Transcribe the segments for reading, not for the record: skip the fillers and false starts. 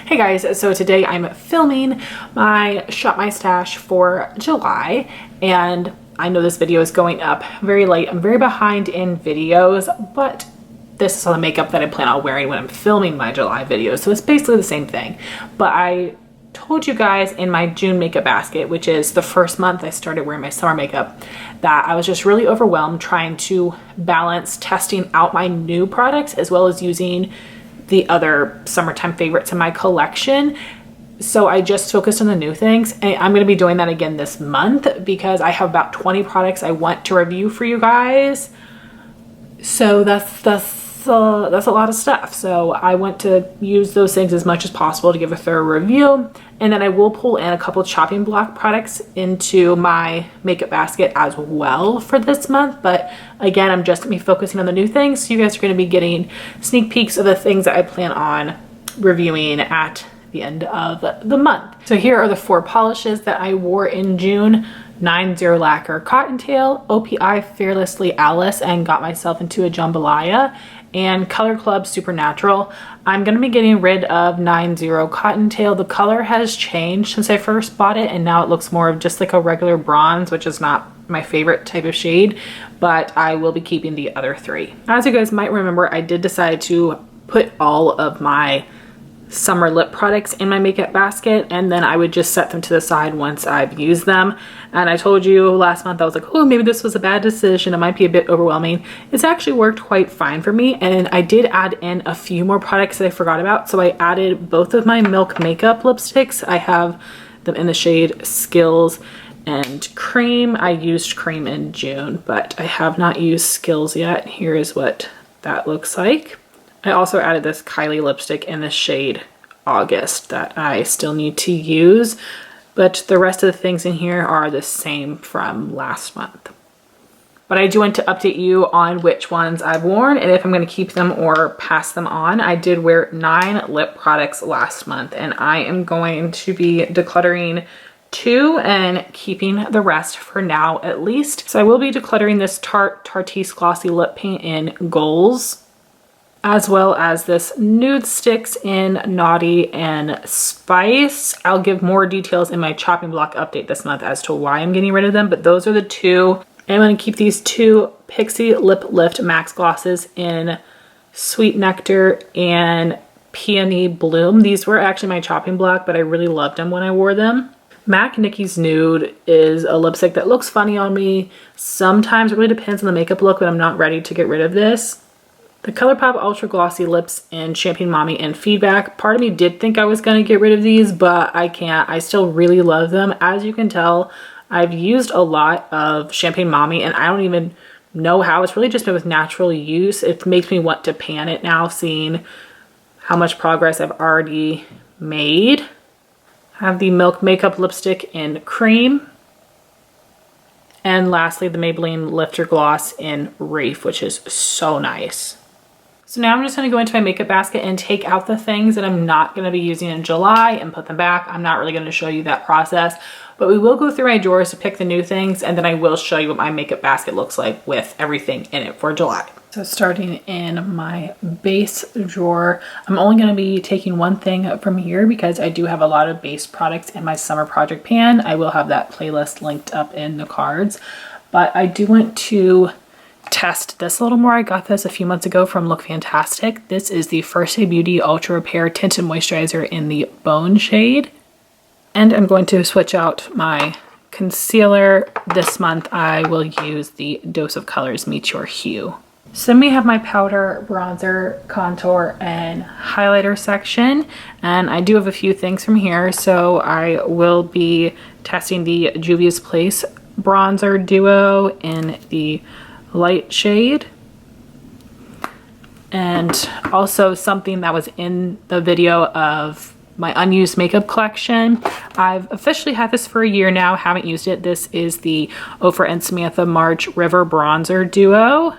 Hey guys, so today I'm filming my Shop My Stash for July, and I know this video is going up very late. I'm very behind in videos, but this is all the makeup that I plan on wearing when I'm filming my July videos, so it's basically the same thing. But I told you guys in my June makeup basket, which is the first month I started wearing my summer makeup, that I was just really overwhelmed trying to balance testing out my new products as well as using the other summertime favorites in my collection. So I just focused on the new things, and I'm going to be doing that again this month because I have about 20 products I want to review for you guys. So that's a lot of stuff. So I want to use those things as much as possible to give a thorough review, and then I will pull in a couple chopping block products into my makeup basket as well for this month. But again, I'm just going to be focusing on the new things, so you guys are going to be getting sneak peeks of the things that I plan on reviewing at the end of the month. So here are the 4 polishes that I wore in June: 90 Lacquer Cottontail, OPI Fearlessly Alice, and got myself into a Jambalaya, and Color Club Supernatural. I'm going to be getting rid of 90 Cottontail. The color has changed since I first bought it, and now it looks more of just like a regular bronze, which is not my favorite type of shade, but I will be keeping the other 3. As you guys might remember, I did decide to put all of my summer lip products in my makeup basket, and then I would just set them to the side once I've used them. And I told you last month, I was like, oh, maybe this was a bad decision, it might be a bit overwhelming. It's actually worked quite fine for me, and I did add in a few more products that I forgot about. So I added both of my Milk Makeup lipsticks. I have them in the shade Skills and Cream. I used Cream in June, but I have not used Skills yet. Here is what that looks like. I also added this Kylie lipstick in the shade August that I still need to use, but the rest of the things in here are the same from last month. But I do want to update you on which ones I've worn and if I'm going to keep them or pass them on. I did wear 9 lip products last month, and I am going to be decluttering 2 and keeping the rest for now at least. So I will be decluttering this Tarte's Glossy Lip Paint in Goals, as well as this Nude Sticks in Naughty and Spice. I'll give more details in my chopping block update this month as to why I'm getting rid of them, but those are the 2. And I'm going to keep these 2 Pixie Lip Lift Max Glosses in Sweet Nectar and Peony Bloom. These were actually my chopping block, but I really loved them when I wore them. MAC Nicky's Nude is a lipstick that looks funny on me. Sometimes it really depends on the makeup look, but I'm not ready to get rid of this. The ColourPop Ultra Glossy Lips in Champagne Mommy and Feedback. Part of me did think I was going to get rid of these, but I can't. I still really love them. As you can tell, I've used a lot of Champagne Mommy, and I don't even know how. It's really just been with natural use. It makes me want to pan it now, seeing how much progress I've already made. I have the Milk Makeup Lipstick in Cream. And lastly, the Maybelline Lifter Gloss in Reef, which is so nice. So now I'm just going to go into my makeup basket and take out the things that I'm not going to be using in July and put them back. I'm not really going to show you that process, but we will go through my drawers to pick the new things, and then I will show you what my makeup basket looks like with everything in it for July. So starting in my base drawer, I'm only going to be taking one thing from here because I do have a lot of base products in my summer project pan. I will have that playlist linked up in the cards, but I do want to test this a little more. I got this a few months ago from Look Fantastic. This is the First Aid Beauty Ultra Repair Tinted Moisturizer in the Bone shade. And I'm going to switch out my concealer. This month I will use the Dose of Colors Meet Your Hue. So then we have my powder, bronzer, contour, and highlighter section. And I do have a few things from here. So I will be testing the Juvia's Place bronzer duo in the light shade, and also something that was in the video of my unused makeup collection. I've officially had this for a year now, haven't used it. This is the Ofra and Samantha March River bronzer duo.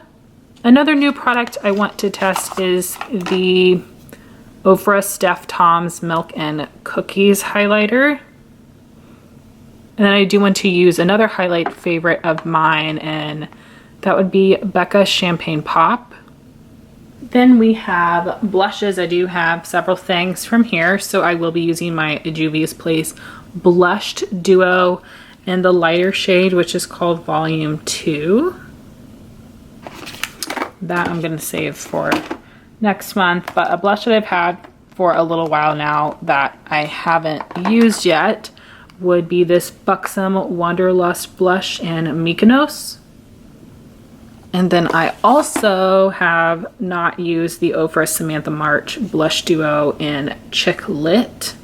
Another new product I want to test is the Ofra Steph Tom's Milk and Cookies highlighter. And then I do want to use another highlight favorite of mine, and that would be Becca Champagne Pop. Then we have blushes. I do have several things from here, so I will be using my Juvia's Place Blushed Duo in the lighter shade, which is called Volume 2. That I'm gonna save for next month, but a blush that I've had for a little while now that I haven't used yet would be this Buxom Wanderlust blush in Mykonos. And then I also have not used the Ofra Samantha March Blush Duo in Chick Lit.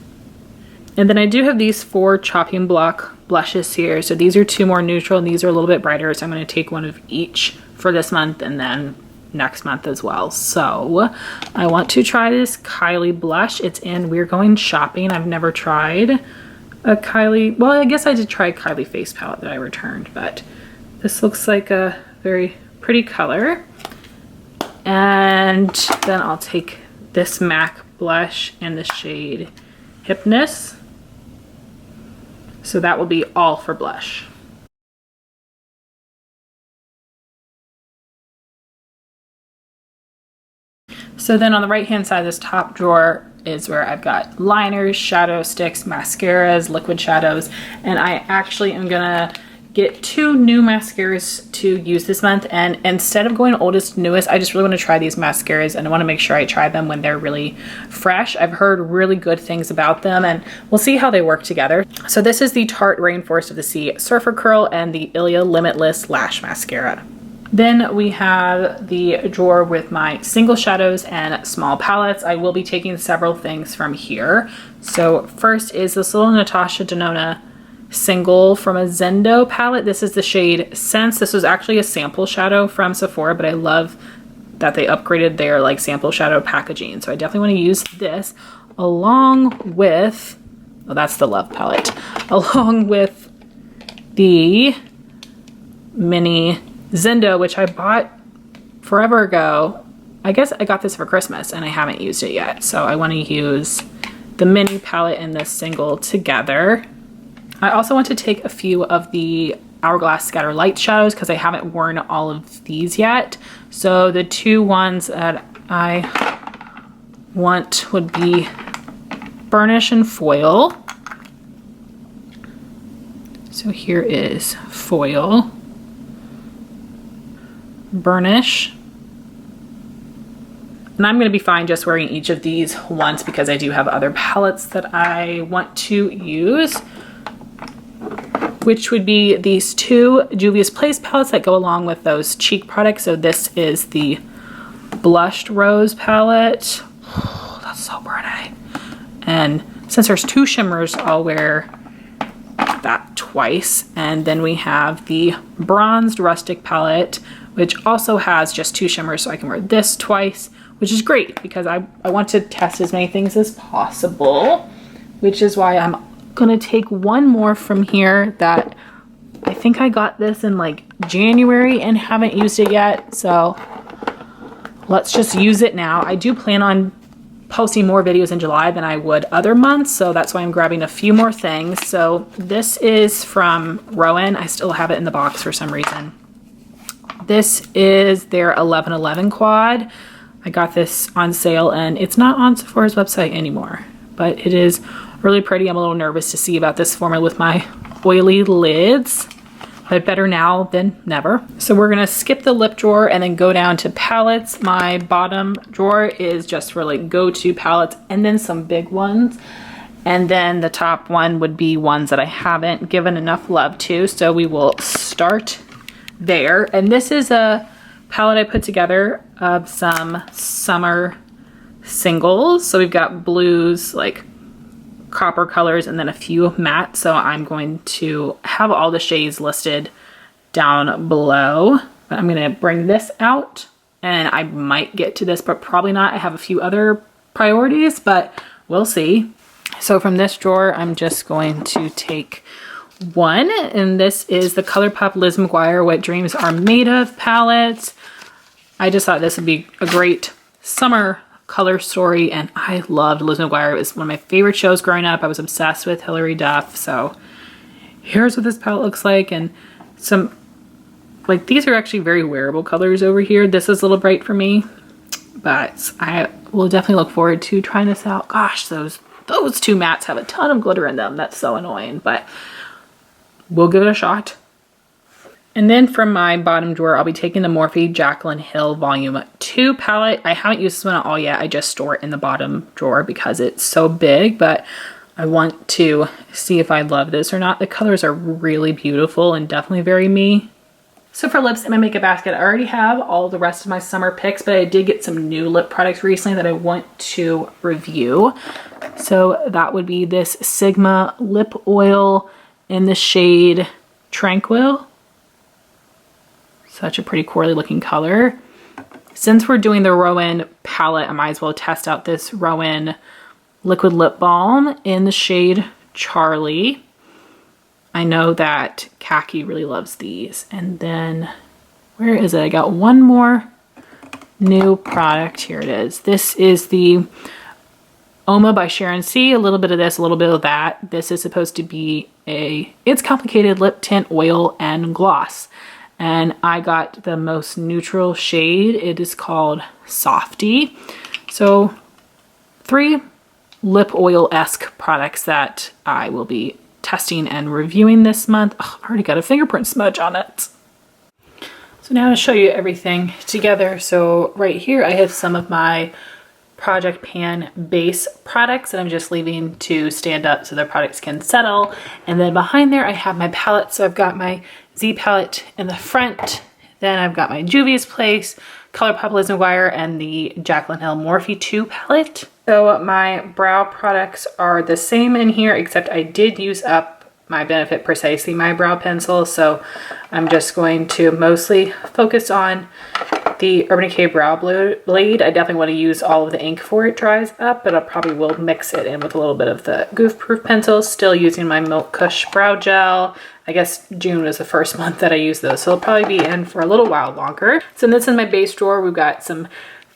And then I do have these 4 chopping block blushes here. So these are 2 more neutral and these are a little bit brighter. So I'm going to take one of each for this month and then next month as well. So I want to try this Kylie blush. It's in We're Going Shopping. I've never tried a Kylie, well, I guess I did try a Kylie face palette that I returned, but this looks like a very pretty color. And then I'll take this MAC blush in the shade Hypnus. So that will be all for blush. So then on the right hand side of this top drawer is where I've got liners, shadow sticks, mascaras, liquid shadows, and I actually am gonna get 2 new mascaras to use this month. And instead of going oldest to newest, I just really want to try these mascaras and I want to make sure I try them when they're really fresh. I've heard really good things about them and we'll see how they work together. So this is the Tarte Rainforest of the Sea Surfer Curl and the Ilia Limitless Lash Mascara. Then we have the drawer with my single shadows and small palettes. I will be taking several things from here. So first is this little Natasha Denona single from a Zendo palette. This is the shade Sense. This was actually a sample shadow from Sephora, but I love that they upgraded their like sample shadow packaging. So I definitely want to use this along with, oh, that's the Love palette, along with the mini Zendo, which I bought forever ago. I guess I got this for Christmas and I haven't used it yet. So I want to use the mini palette and this single together. I also want to take a few of the Hourglass Scatter Light shadows because I haven't worn all of these yet. So the 2 ones that I want would be Burnish and Foil. So here is Foil, Burnish, and I'm going to be fine just wearing each of these once because I do have other palettes that I want to use, which would be these 2 Juvia's Place palettes that go along with those cheek products. So this is the Blushed Rose palette. Oh, that's so pretty. And since there's 2 shimmers, I'll wear that twice. And then we have the Bronzed Rustic palette, which also has just 2 shimmers, so I can wear this twice, which is great because I want to test as many things as possible, which is why I'm gonna take one more from here that I think I got this in like January and haven't used it yet. So let's just use it now. I do plan on posting more videos in July than I would other months. So that's why I'm grabbing a few more things. So this is from Rowan. I still have it in the box for some reason. This is their 1111 quad. I got this on sale and it's not on Sephora's website anymore, but it is really pretty. I'm a little nervous to see about this formula with my oily lids, but better now than never. So we're gonna skip the lip drawer and then go down to palettes. My bottom drawer is just for like go-to palettes and then some big ones. And then the top one would be ones that I haven't given enough love to. So we will start there. And this is a palette I put together of some summer singles. So we've got blues, like copper colors, and then a few matte. So I'm going to have all the shades listed down below, but I'm going to bring this out and I might get to this, but probably not. I have a few other priorities, but we'll see. So from this drawer, I'm just going to take one, and this is the ColourPop Liz McGuire What Dreams Are Made Of palette. I just thought this would be a great summer color story, and I loved Liz McGuire. It was one of my favorite shows growing up. I was obsessed with Hilary Duff. So here's what this palette looks like, and some, like, these are actually very wearable colors over here. This is a little bright for me. but I will definitely look forward to trying this out. Gosh, those two mattes have a ton of glitter in them. That's so annoying, but we'll give it a shot. And then from my bottom drawer, I'll be taking the Morphe Jaclyn Hill Volume 2 palette. I haven't used this one at all yet. I just store it in the bottom drawer because it's so big, but I want to see if I love this or not. The colors are really beautiful and definitely very me. So for lips in my makeup basket, I already have all the rest of my summer picks, but I did get some new lip products recently that I want to review. So that would be this Sigma lip oil in the shade Tranquil. Such a pretty corally looking color. Since we're doing the Rowan palette, I might as well test out this Rowan liquid lip balm in the shade Charlie. I know that Khaki really loves these. And then, where is it? I got one more new product. Here it is. This is the Oma by Sharon C. A little bit of this, a little bit of that. This is supposed to be It's Complicated lip tint, oil, and gloss. And I got the most neutral shade. It is called Softy. So 3 lip oil-esque products that I will be testing and reviewing this month. Oh, I already got a fingerprint smudge on it. So now to show you everything together. So right here I have some of my Project Pan base products that I'm just leaving to stand up so their products can settle. And then behind there I have my palette. So I've got my Z palette in the front. Then I've got my Juvia's Place, ColourPop Liz McGuire, and the Jaclyn Hill Morphe 2 palette. So my brow products are the same in here, except I did use up my Benefit Precisely My Brow Pencil. So I'm just going to mostly focus on the Urban Decay Brow Blade. I definitely want to use all of the ink before it dries up, but I probably will mix it in with a little bit of the Goof Proof pencil. Still using my Milk Kush Brow Gel. I guess June was the first month that I used those, so it'll probably be in for a little while longer. So this is my base drawer. We've got some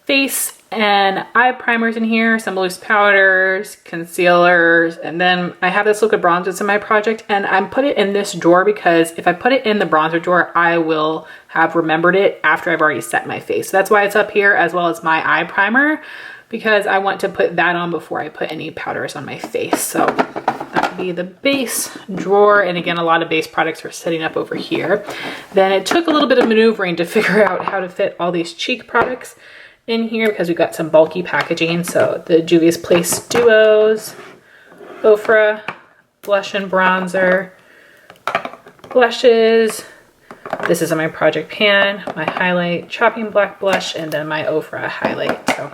face and eye primers in here, some loose powders, concealers, and then I have this liquid bronzers in my project, and I put it in this drawer because if I put it in the bronzer drawer, I will have remembered it after I've already set my face. So that's why it's up here, as well as my eye primer, because I want to put that on before I put any powders on my face. So that would be the base drawer. And again, a lot of base products are setting up over here. Then it took a little bit of maneuvering to figure out how to fit all these cheek products in here because we've got some bulky packaging. So the Juvia's Place Duos, Ofra, blush and bronzer, blushes. This is on my Project Pan, my highlight, Chopping Black blush, and then my Ofra highlight. So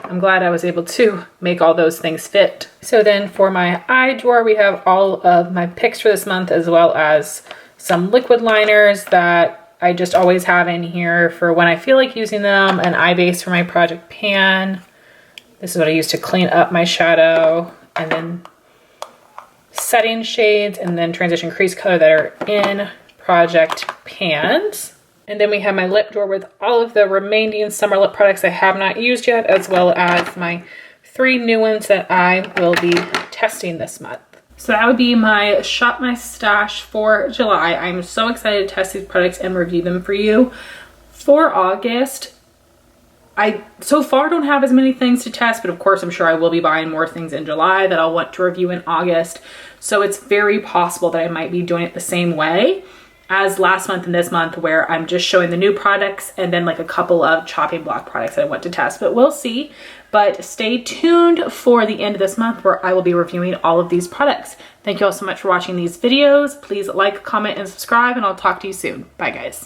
I'm glad I was able to make all those things fit. So then for my eye drawer, we have all of my picks for this month, as well as some liquid liners that I just always have in here for when I feel like using them, an eye base for my Project Pan. This is what I use to clean up my shadow, and then setting shades, and then transition crease color that are in Project Pans. And then we have my lip drawer with all of the remaining summer lip products I have not used yet, as well as my 3 new ones that I will be testing this month. So that would be my Shop My Stash for July. I'm so excited to test these products and review them for you. For August, I so far don't have as many things to test, but of course I'm sure I will be buying more things in July that I'll want to review in August. So it's very possible that I might be doing it the same way as last month and this month, where I'm just showing the new products and then like a couple of chopping block products that I want to test, but we'll see. But stay tuned for the end of this month where I will be reviewing all of these products. Thank you all so much for watching these videos. Please like, comment, and subscribe, and I'll talk to you soon. Bye guys.